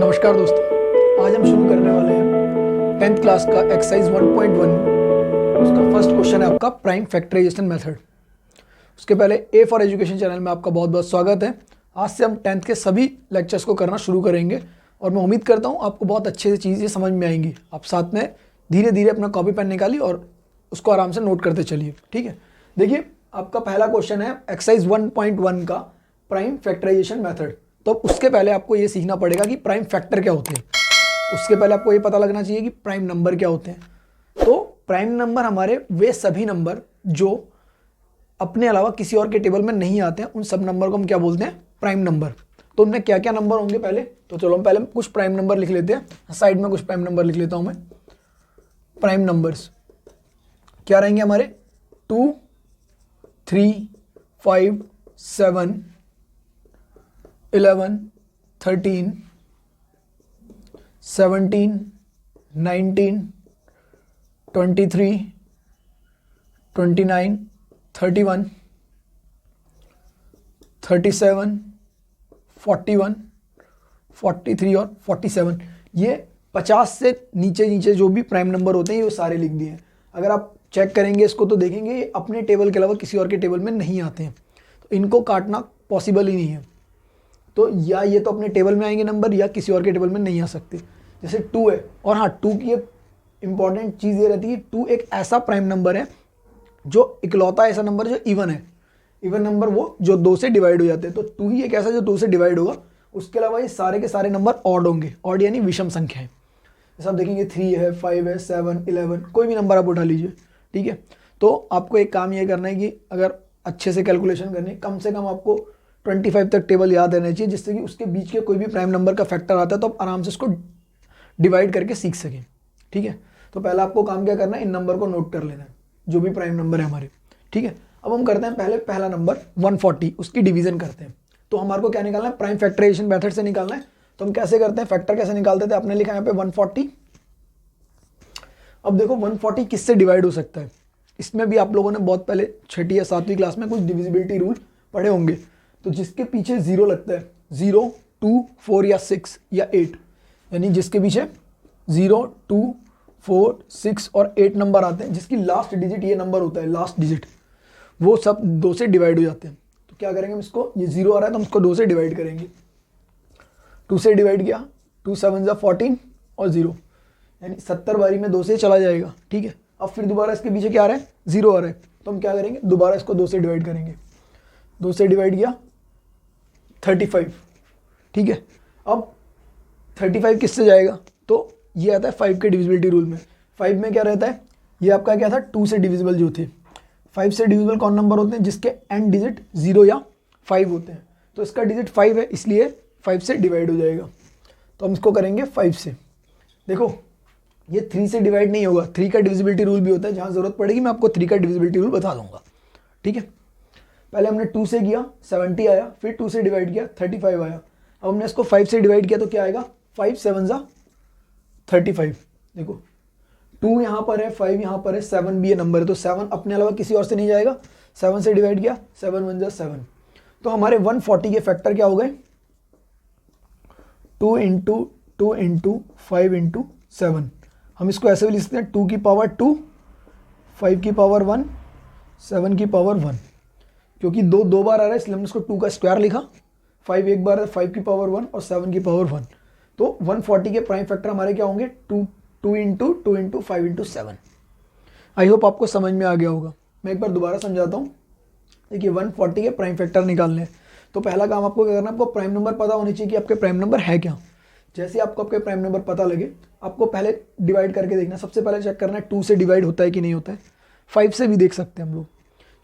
नमस्कार दोस्तों, आज हम शुरू करने वाले हैं 10th क्लास का एक्सरसाइज 1.1। उसका फर्स्ट क्वेश्चन है आपका प्राइम फैक्टराइजेशन मेथड। उसके पहले ए फॉर एजुकेशन चैनल में आपका बहुत बहुत स्वागत है। आज से हम 10th के सभी लेक्चर्स को करना शुरू करेंगे और मैं उम्मीद करता हूँ आपको बहुत अच्छे से चीज़ें समझ में आएंगी। आप साथ में धीरे धीरे अपना कॉपी पेन निकालिए और उसको आराम से नोट करते चलिए। ठीक है, देखिए आपका पहला क्वेश्चन है एक्सरसाइज 1.1 का प्राइम फैक्टराइजेशन मेथड। तो उसके पहले आपको ये सीखना पड़ेगा कि प्राइम फैक्टर क्या होते हैं। उसके पहले आपको ये पता लगना चाहिए कि प्राइम नंबर क्या होते हैं। तो प्राइम नंबर हमारे वे सभी नंबर जो अपने अलावा किसी और के टेबल में नहीं आते हैं, उन सब नंबर को हम क्या बोलते हैं, प्राइम नंबर। तो उनमें क्या क्या नंबर होंगे पहले, तो चलो हम पहले कुछ प्राइम नंबर लिख लेते हैं। साइड में कुछ प्राइम नंबर लिख लेता हूं मैं। प्राइम नंबर्स क्या रहेंगे हमारे, 2, 3, 5, 7, 11, 13, 17, 19, 23, 29, 31, 37, 41, 43 और 47। ये 50 से नीचे जो भी प्राइम नंबर होते हैं ये सारे लिख दिए हैं। अगर आप चेक करेंगे इसको तो देखेंगे ये अपने टेबल के अलावा किसी और के टेबल में नहीं आते हैं, तो इनको काटना पॉसिबल ही नहीं है। तो या ये तो अपने टेबल में आएंगे नंबर या किसी और के टेबल में नहीं आ सकते। जैसे 2 है, और हाँ 2 की एक इंपॉर्टेंट चीज़ ये रहती है, 2 एक ऐसा प्राइम नंबर है जो इकलौता ऐसा नंबर जो इवन है। इवन नंबर वो जो 2 से डिवाइड हो जाते हैं, तो 2 ही एक ऐसा जो 2 से डिवाइड होगा। उसके अलावा ये सारे के सारे नंबर ऑड होंगे। ऑड यानी विषम संख्या है। जैसे आप देखेंगे 3 है, 5 है, 7, 11, कोई भी नंबर आप उठा लीजिए। ठीक है, तो आपको एक काम ये करना है कि अगर अच्छे से कैलकुलेशन करनी है, कम से कम आपको 25 तक टेबल याद रहना चाहिए, जिससे कि उसके बीच के कोई भी प्राइम नंबर का फैक्टर आता है तो आप आराम से उसको डिवाइड करके सीख सकें। ठीक है, तो पहला आपको काम क्या करना है, इन नंबर को नोट कर लेना है जो भी प्राइम नंबर है हमारे। ठीक है, अब हम करते हैं पहला नंबर 140, उसकी डिवीजन करते हैं। तो हमारे को क्या निकालना है, प्राइम फैक्टराइजेशन मेथड से निकालना है। तो हम कैसे करते हैं, फैक्टर कैसे निकालते थे, आपने लिखा है यहाँ पे 140। अब देखो 140 किससे डिवाइड हो सकता है, इसमें भी आप लोगों ने बहुत पहले 6ठी या 7वीं क्लास में कुछ डिविजिबिलिटी रूल पढ़े होंगे। तो जिसके पीछे 0 लगता है, 0, 2, 4 या 6 या 8, यानी जिसके पीछे 0, 2, 4, 6 और 8 नंबर आते हैं, जिसकी लास्ट डिजिट ये नंबर होता है, लास्ट डिजिट, वो सब 2 से डिवाइड हो जाते हैं। तो क्या करेंगे हम इसको, ये 0 आ रहा है तो हम इसको 2 से डिवाइड करेंगे। 2 से डिवाइड किया, 2 7 14 और 0, यानी 70 बारी में 2 से चला जाएगा। ठीक है, अब फिर दोबारा इसके पीछे क्या आ रहा है, 0 आ रहा है, तो हम क्या करेंगे, दोबारा इसको 2 से डिवाइड करेंगे। 2 से डिवाइड किया, 35। ठीक है, अब 35 किससे जाएगा, तो ये आता है 5 के डिविजिबिलिटी रूल में। 5 में क्या रहता है, ये आपका क्या था, 2 से डिविजिबल जो थे। 5 से डिविजिबल कौन नंबर होते हैं, जिसके एंड डिजिट 0 या 5 होते हैं। तो इसका डिजिट 5 है, इसलिए 5 से डिवाइड हो जाएगा। तो हम इसको करेंगे 5 से। देखो ये 3 से डिवाइड नहीं होगा, 3 का डिविजिबिलिटी रूल भी होता है, जहाँ ज़रूरत पड़ेगी मैं आपको 3 का डिविजिबिलिटी रूल बता दूंगा। ठीक है, पहले हमने 2 से किया, 70 आया, फिर 2 से डिवाइड किया, 35 आया। अब हमने इसको 5 से डिवाइड किया तो क्या आएगा, 5 7 35। देखो 2 यहाँ पर है, 5 यहाँ पर है, 7 भी ये नंबर है, तो 7 अपने अलावा किसी और से नहीं जाएगा। 7 से डिवाइड किया, 7 1 7। तो हमारे 140 के फैक्टर क्या हो गए, 2 इंटू 2 इंटू 5 इंटू 7। हम इसको ऐसे भी लिख सकते हैं, 2 की पावर 2, 5 की पावर 1, 7 की पावर 1। क्योंकि 2 बार आ रहा है इसलिए हमने इसको 2 का स्क्वायर लिखा। 5 एक बार है, 5 की पावर 1 और 7 की पावर 1। तो 140 के प्राइम फैक्टर हमारे क्या होंगे, 2 into 2 into 5 into 7। I hope आपको समझ में आ गया होगा। मैं एक बार दोबारा समझाता हूँ। देखिए 140 के प्राइम फैक्टर निकालने हैं, तो पहला काम आपको क्या करना है, आपको प्राइम नंबर पता होनी चाहिए कि आपके प्राइम नंबर है क्या। जैसे आपको आपके प्राइम नंबर पता लगे, आपको पहले डिवाइड करके देखना। सबसे पहले चेक करना है 2 से डिवाइड होता है कि नहीं होता है। 5 से भी देख सकते हैं हम लोग,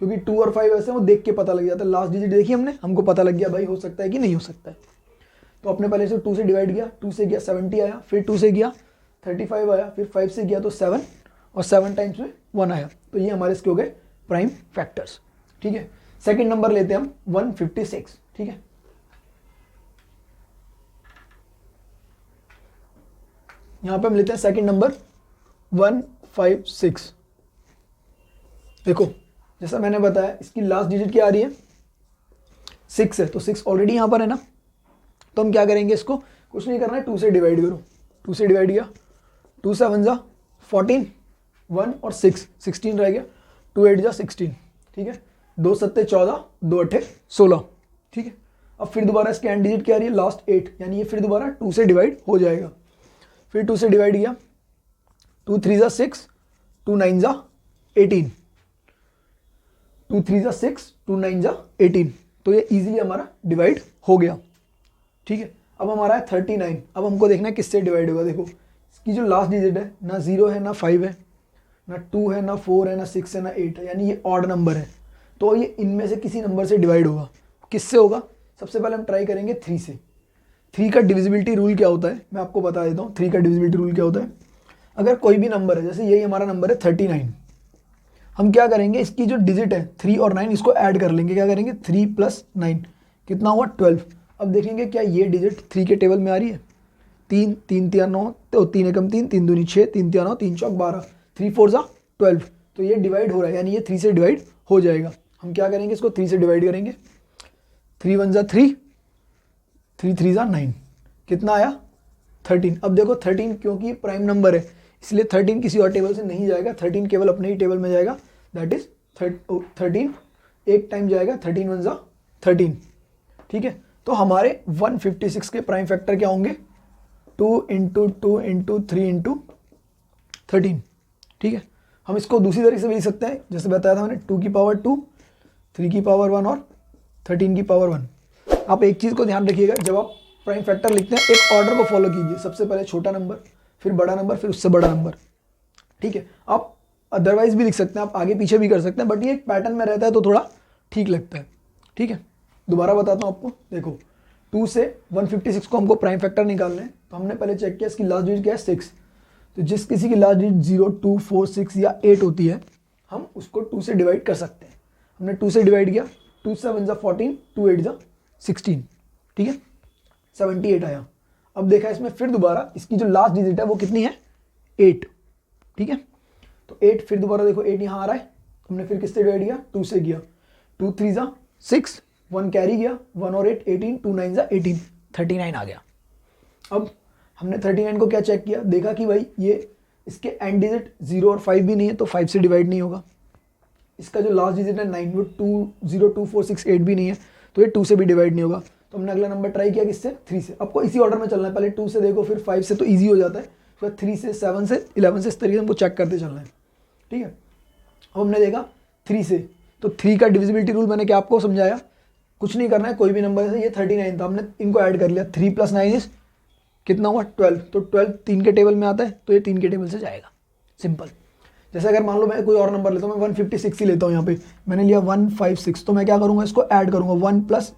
क्योंकि 2 और 5 ऐसे वो देख के पता लग जाता है। लास्ट डिजिट देखी हमने, हमको पता लग गया भाई हो सकता है कि नहीं हो सकता है। तो अपने पहले से 2 से डिवाइड किया, 2 से किया 70 आया, फिर 2 से किया 35 आया, फिर 5 से किया तो 7 और 7 टाइम्स में 1 आया। तो ये हमारे इसके हो गए प्राइम फैक्टर्स। ठीक है, सेकेंड नंबर लेते हैं हम 156। ठीक है, यहां पे हम लेते हैं सेकंड नंबर 156। देखो जैसा मैंने बताया इसकी लास्ट डिजिट क्या आ रही है, 6 है, तो 6 ऑलरेडी यहां पर है ना। तो हम क्या करेंगे, इसको कुछ नहीं करना है, 2 से डिवाइड करो, 2 से डिवाइड किया, 2 7 जा 14, 1 और 6, 16 रह गया, 2 8 जा 16, ठीक है, 2 7 14, 2 8 16, ठीक है। अब फिर दोबारा इसके एंड डिजिट क्या आ रही है, लास्ट 8, यानी ये फिर दोबारा 2 से डिवाइड हो जाएगा। फिर 2 से डिवाइड किया, 2 3 जा 6, 2 9 जा 18, 2 3 जा 6, 2 9 जा 18, तो ये इजीली हमारा डिवाइड हो गया, ठीक है। अब हमारा है 39, अब हमको देखना है किससे डिवाइड होगा। देखो इसकी जो लास्ट डिजिट है ना 0 है ना 5 है ना 2 है ना 4 है ना 6 है ना 8 है, यानी ये ऑड नंबर है, तो ये इनमें से किसी नंबर से डिवाइड होगा। किससे होगा, सबसे पहले हम ट्राई करेंगे 3 से। 3 का डिविजिबिलिटी रूल क्या होता है मैं आपको बता देता हूँ। 3 का डिविजिबिलिटी रूल क्या होता है, अगर कोई भी नंबर है, जैसे यही हमारा नंबर है 39, हम क्या करेंगे, इसकी जो डिजिट है 3 और 9 इसको ऐड कर लेंगे, क्या करेंगे 3 + 9 कितना हुआ 12। अब देखेंगे क्या ये डिजिट 3 के टेबल में आ रही है, 3 3 3 9, तो 3 एकम 3, 3 दूनी 6, 3 3 9, 3 चौक 12, 3 4 जा 12, तो ये डिवाइड हो रहा है, यानी ये 3 से डिवाइड हो जाएगा। हम क्या करेंगे, इसको 3 से डिवाइड करेंगे, 3 1 जा 3, 3 3 जा 9, कितना आया 13। अब देखो 13 क्योंकि प्राइम नंबर है इसलिए 13 किसी और टेबल से नहीं जाएगा, 13 केवल अपने ही टेबल में जाएगा, दैट इज 13 एक टाइम जाएगा, 13 1 जा 13, ठीक है। तो हमारे 156 के प्राइम फैक्टर क्या होंगे, 2 × 2 × 3 × 13, ठीक है। हम इसको दूसरी तरीके से भी लिख सकते हैं, जैसे बताया था मैंने, 2 की पावर 2, 3 की पावर 1 और 13 की पावर 1। आप एक चीज़ को ध्यान रखिएगा, जब आप प्राइम फैक्टर लिखते हैं एक ऑर्डर को फॉलो कीजिए, सबसे पहले छोटा नंबर, फिर बड़ा नंबर, फिर उससे बड़ा नंबर, ठीक है। आप अदरवाइज भी लिख सकते हैं, आप आगे पीछे भी कर सकते हैं, बट ये एक पैटर्न में रहता है तो थोड़ा ठीक लगता है, ठीक है। दोबारा बताता हूँ आपको, देखो 2 से 156 को हमको प्राइम फैक्टर निकालना है, तो हमने पहले चेक किया इसकी लास्ट डिजिट क्या है 6, तो जिस किसी की लास्ट डिजिट 0 2 4 6 या 8 होती है हम उसको 2 से डिवाइड कर सकते हैं। हमने 2 से डिवाइड किया, 2 7 जा 14, 2 8 जा 16, ठीक है, 78 आया। अब देखा इसमें फिर दोबारा इसकी जो लास्ट डिजिट है वो कितनी है 8, ठीक है, तो 8 फिर दोबारा देखो 8 यहाँ आ रहा है, हमने फिर किससे डिवाइड किया 2 से किया, 2 3 जा 6, 1 कैरी गया, 1 और 8 18, 2 9 जा 18, 39 आ गया। अब हमने 39 को क्या चेक किया, देखा कि भाई ये इसके एंड डिजिट 0 और 5 भी नहीं है तो 5 से डिवाइड नहीं होगा। इसका जो लास्ट डिजिट है 9 वो 2 0 2 4 6 8 भी नहीं है तो ये 2 से भी डिवाइड नहीं होगा। तो हमने अगला नंबर ट्राई किया किससे 3 से। आपको इसी ऑर्डर में चलना है, पहले 2 से देखो फिर 5 से, तो ईजी हो जाता है, फिर 3 से 7 से 11 से, इस तरीके से हमको चेक करते चलना है, ठीक है। अब हमने देखा 3 से, तो 3 का डिविजिबिलिटी रूल मैंने क्या आपको समझाया, कुछ नहीं करना है, कोई भी नंबर से, ये 39 था, हमने इनको ऐड कर लिया, 3 + 9 इज कितना हुआ 12, तो 12 3 के टेबल में आता है तो ये 3 के टेबल से जाएगा, सिंपल। जैसे अगर मान लो मैं कोई और नंबर लेता हूँ, मैं 156 ही लेता हूँ, यहाँ पे मैंने लिया 156, तो मैं क्या करूँगा इसको ऐड करूँगा, 1 +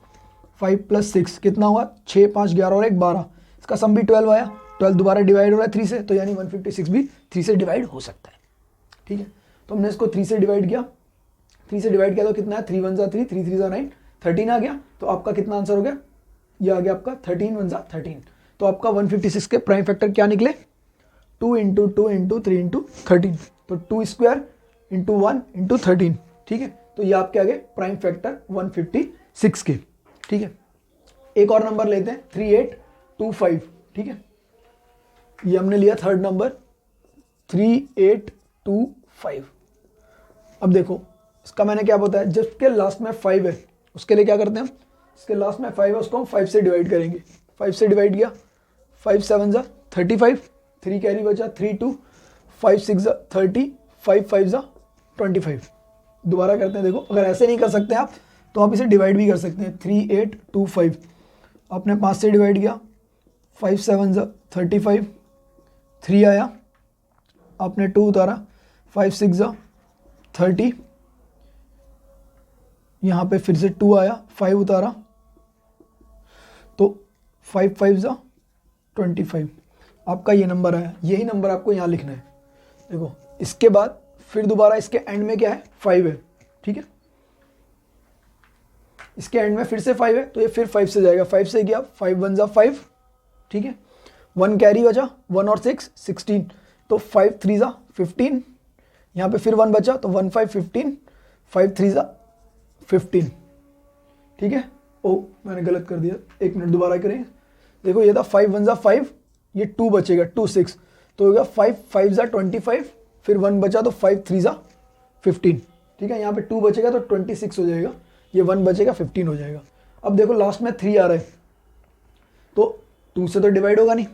5 + 6 कितना हुआ 6 5 11 और 1 12, इसका सम भी 12 आया, 12 दोबारा डिवाइड हो रहा है 3 से, तो यानी 156 भी 3 से डिवाइड हो सकता है, ठीक है। तो हमने इसको 3 से डिवाइड किया, 3 से डिवाइड किया तो कितना है 3 1 जा 3, 3 3 जा 9, 13 आ गया। तो आपका कितना आंसर हो गया, ये आ गया आपका 13 1 जा 13। तो आपका 156 के प्राइम फैक्टर क्या निकले 2 × 2 × 3 × 13, तो 2² × 1 × 13, ठीक है। तो ये आपके आगे प्राइम फैक्टर 156 के, ठीक है। एक और नंबर लेते हैं 3825, ठीक है, ये हमने लिया थर्ड नंबर 3825। अब देखो इसका मैंने क्या बताया, जिसके लास्ट में 5 है उसके लिए क्या करते हैं हम, इसके लास्ट में 5 है उसको हम 5 से डिवाइड करेंगे, 5 से डिवाइड किया, 5 7 जा 35, 3 कैरी बचा 3 2, 5 6 जा 30, 5 5 जा 25। दोबारा करते हैं, देखो अगर ऐसे नहीं कर सकते आप तो आप इसे डिवाइड भी कर सकते हैं, 3825 आपने 5 से डिवाइड किया, 5 7 जा 35, 3 आया, आपने 2 उतारा, 5 6 जा 30, यहाँ पे फिर से 2 आया, 5 उतारा, तो 5 5 जा 25, आपका ये नंबर आया। यही नंबर आपको यहाँ लिखना है। देखो इसके बाद फिर दोबारा इसके एंड में क्या है 5 है, ठीक है, इसके एंड में फिर से 5 है तो ये फिर 5 से जाएगा, 5 से गया 5 1 जा 5, ठीक है, 1 कैरी बचा 1 और 6 16, तो 5 3 जा 15, यहाँ पे फिर 1 बचा तो 1 5 15, 5 3 जा 15, ठीक है। ओ मैंने गलत कर दिया, एक मिनट दोबारा करें, देखो ये था 5 1 ज़ा 5, ये 2 बचेगा 2 6, तो हो गया 5 5 ज़ा 25, फिर 1 बचा तो 5 3 ज़ा 15, ठीक है। यहाँ पे 2 बचेगा तो 26 हो जाएगा, ये 1 बचेगा 15 हो जाएगा। अब देखो लास्ट में 3 आ रहा है, तो 2 से तो डिवाइड होगा नहीं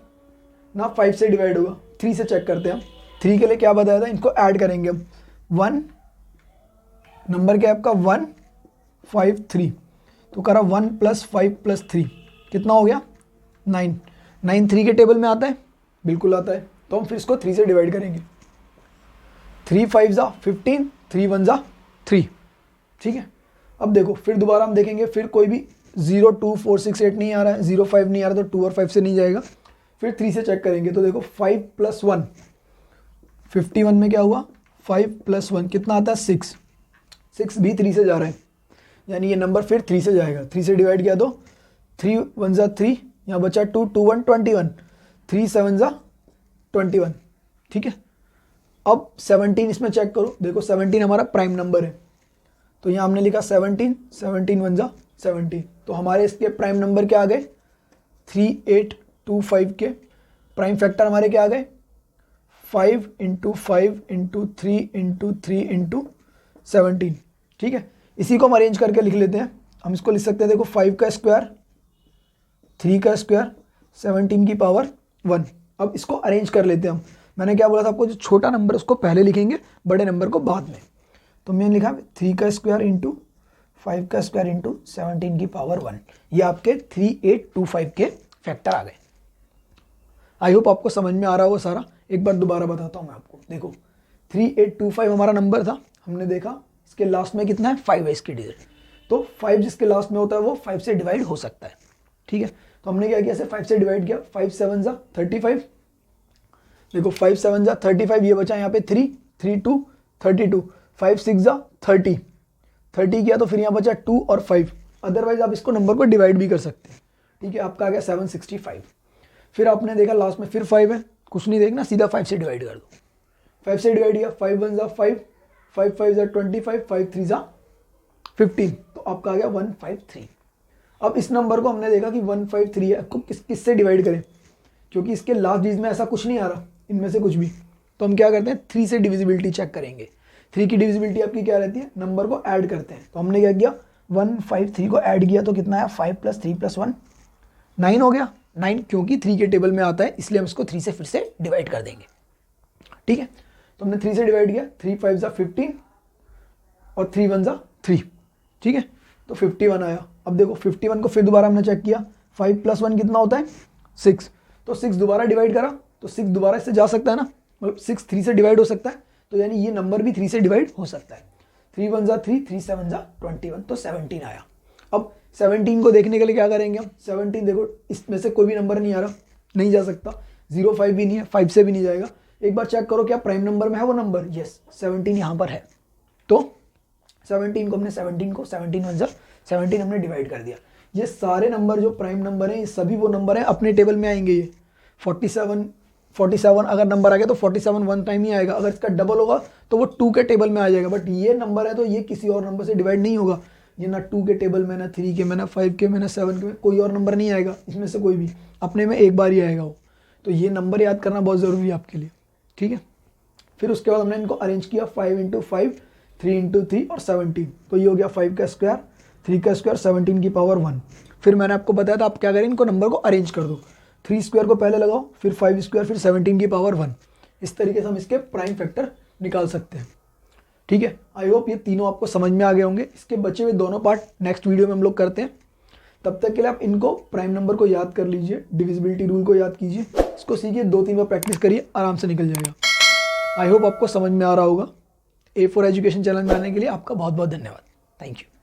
ना, 5 से डिवाइड होगा। 3 से चेक करते हैं हम। 3 के लिए क्या बताया था, इनको ऐड करेंगे हम। 1 नंबर क्या है आपका 1 5 3, तो करा 1 + 5 + 3 कितना हो गया 9। 9 3 के टेबल में आता है, बिल्कुल आता है, तो हम फिर इसको 3 से डिवाइड करेंगे। 3 5 ज़ा 15, 3 1 ज़ा 3, ठीक है। अब देखो फिर दोबारा हम देखेंगे, फिर कोई भी 0 2 4 6 8 नहीं आ रहा है, 0 5 नहीं आ रहा, तो 2 और 5 से नहीं जाएगा। फिर 3 से चेक करेंगे, तो देखो 5 + 1 51 में क्या हुआ 5 + 1 कितना आता है 6, 6 भी 3 से जा रहा है, यानी ये नंबर फिर 3 से जाएगा। 3 से डिवाइड किया तो 3 1 ज़ा 3, यहाँ बचा 2 2 1 21, 3 7 ज़ा 21, ठीक है। अब 17 इसमें चेक करो, देखो 17 हमारा प्राइम नंबर है, तो यहाँ हमने लिखा 17 17 1 ज़ा 17, तो हमारे इसके प्राइम नंबर क्या आ गए 3 8 2 5 के प्राइम फैक्टर हमारे क्या आ गए 5 × 5 × 3 × 3 × 17, ठीक है। इसी को हम अरेंज करके लिख लेते हैं। हम इसको लिख सकते हैं, देखो 5 का स्क्वायर 3 का स्क्वायर 17 की पावर 1। अब इसको अरेंज कर लेते हैं हम। मैंने क्या बोला था आपको, जो छोटा नंबर उसको पहले लिखेंगे, बड़े नंबर को बाद में। तो मैंने लिखा 3 का स्क्वायर × 5 का स्क्वायर × 17 की पावर 1, ये आपके 3825 के फैक्टर आ गए। आई होप आपको समझ में आ रहा होगा सारा। एक बार दोबारा बताता हूँ मैं आपको। देखो 3825 हमारा नंबर था, हमने देखा इसके लास्ट में कितना है 5 है इसकी डिजिट, तो 5 जिसके लास्ट में होता है वो 5 से डिवाइड हो सकता है, ठीक है। तो हमने क्या किया, 5 से डिवाइड किया, 5 7 ज़ा 35, देखो 5 7 ज़ा 35, ये बचा यहाँ पे 3 3 2 32, 5 6 ज़ा 30 30 किया, तो फिर यहाँ बचा 2 और 5। अदरवाइज आप इसको नंबर को डिवाइड भी कर सकते हैं, ठीक है। आपका आ गया 765। फिर आपने देखा लास्ट में फिर 5 है, कुछ नहीं देखना, सीधा 5 से डिवाइड कर दो। 5 से डिवाइड किया, 5 1 ज़ा 5, 5 5 ज़ा 25, 5 3 ज़ा 15, तो आपका आ गया 153। अब इस नंबर को हमने देखा कि 153 है, आपको किससे डिवाइड करें, क्योंकि इसके लास्ट डिजिट में ऐसा कुछ नहीं आ रहा इनमें से कुछ भी, तो हम क्या करते हैं 3 से डिविजिबिलिटी चेक करेंगे। 3 की डिविजिबिलिटी आपकी क्या रहती है, नंबर को ऐड करते हैं। तो हमने क्या किया 153 को ऐड किया, तो कितना है 5 + 3 + 1 9 हो गया। 9 क्योंकि 3 के टेबल में आता है, इसलिए हम इसको 3 से फिर से डिवाइड कर देंगे, ठीक है। तो हमने 3 से डिवाइड किया, 3 5 ज़ा 15 और 3 1 ज़ा 3, ठीक है, तो 51 आया। अब देखो 51 को फिर दोबारा हमने चेक किया, 5 + 1 कितना होता है 6, तो 6 दोबारा डिवाइड करा, तो 6 दोबारा इससे जा सकता है ना, मतलब 6 3 से डिवाइड हो सकता है, तो यानी ये नंबर भी 3 से डिवाइड हो सकता है। 3 1 ज़ा 3, 3 7 ज़ा 21, तो 17 आया। अब 17 को देखने के लिए क्या करेंगे हम, 17 देखो इसमें से कोई भी नंबर नहीं आ रहा, नहीं जा सकता, 0 5 भी नहीं है, 5 से भी नहीं जाएगा। एक बार चेक करो क्या प्राइम नंबर में है वो नंबर, यस 17 यहाँ पर है, तो 17 को हमने 17 को 17 1 ज़ा 17 हमने डिवाइड कर दिया। ये सारे नंबर जो प्राइम नंबर हैं, ये सभी वो नंबर हैं अपने टेबल में आएंगे। ये 47 अगर नंबर आ गया तो 47 1 टाइम ही आएगा, अगर इसका डबल होगा तो वो 2 के टेबल में आ जाएगा। बट ये नंबर है तो ये किसी और नंबर से डिवाइड नहीं होगा, ये ना 2 के टेबल में, ना 3 के में, ना 5 के में, ना 7 के में, कोई और नंबर नहीं आएगा इसमें से कोई भी, अपने में एक बार ही आएगा वो। तो ये नंबर याद करना बहुत ज़रूरी है आपके लिए, ठीक है। फिर उसके बाद हमने इनको अरेंज किया 5 × 5, 3 × 3 और 17, तो ये हो गया 5 का स्क्वायर, 3 का स्क्वायर, 17 की पावर 1। फिर मैंने आपको बताया था आप क्या करें, इनको नंबर को अरेंज कर दो, 3 स्क्वायर को पहले लगाओ, फिर 5 स्क्वायर, फिर 17 की पावर 1। इस तरीके से हम इसके प्राइम फैक्टर निकाल सकते हैं, ठीक है। आई होप ये तीनों आपको समझ में आ गए होंगे। इसके बचे हुए दोनों पार्ट नेक्स्ट वीडियो में हम लोग करते हैं। तब तक के लिए आप इनको प्राइम नंबर को याद कर लीजिए, डिविजिबिलिटी रूल को याद कीजिए, इसको सीखिए, 2-3 बार प्रैक्टिस करिए, आराम से निकल जाएगा। आई होप आपको समझ में आ रहा होगा। A4 एजुकेशन चैनल में आने के लिए आपका बहुत बहुत धन्यवाद। Thank you.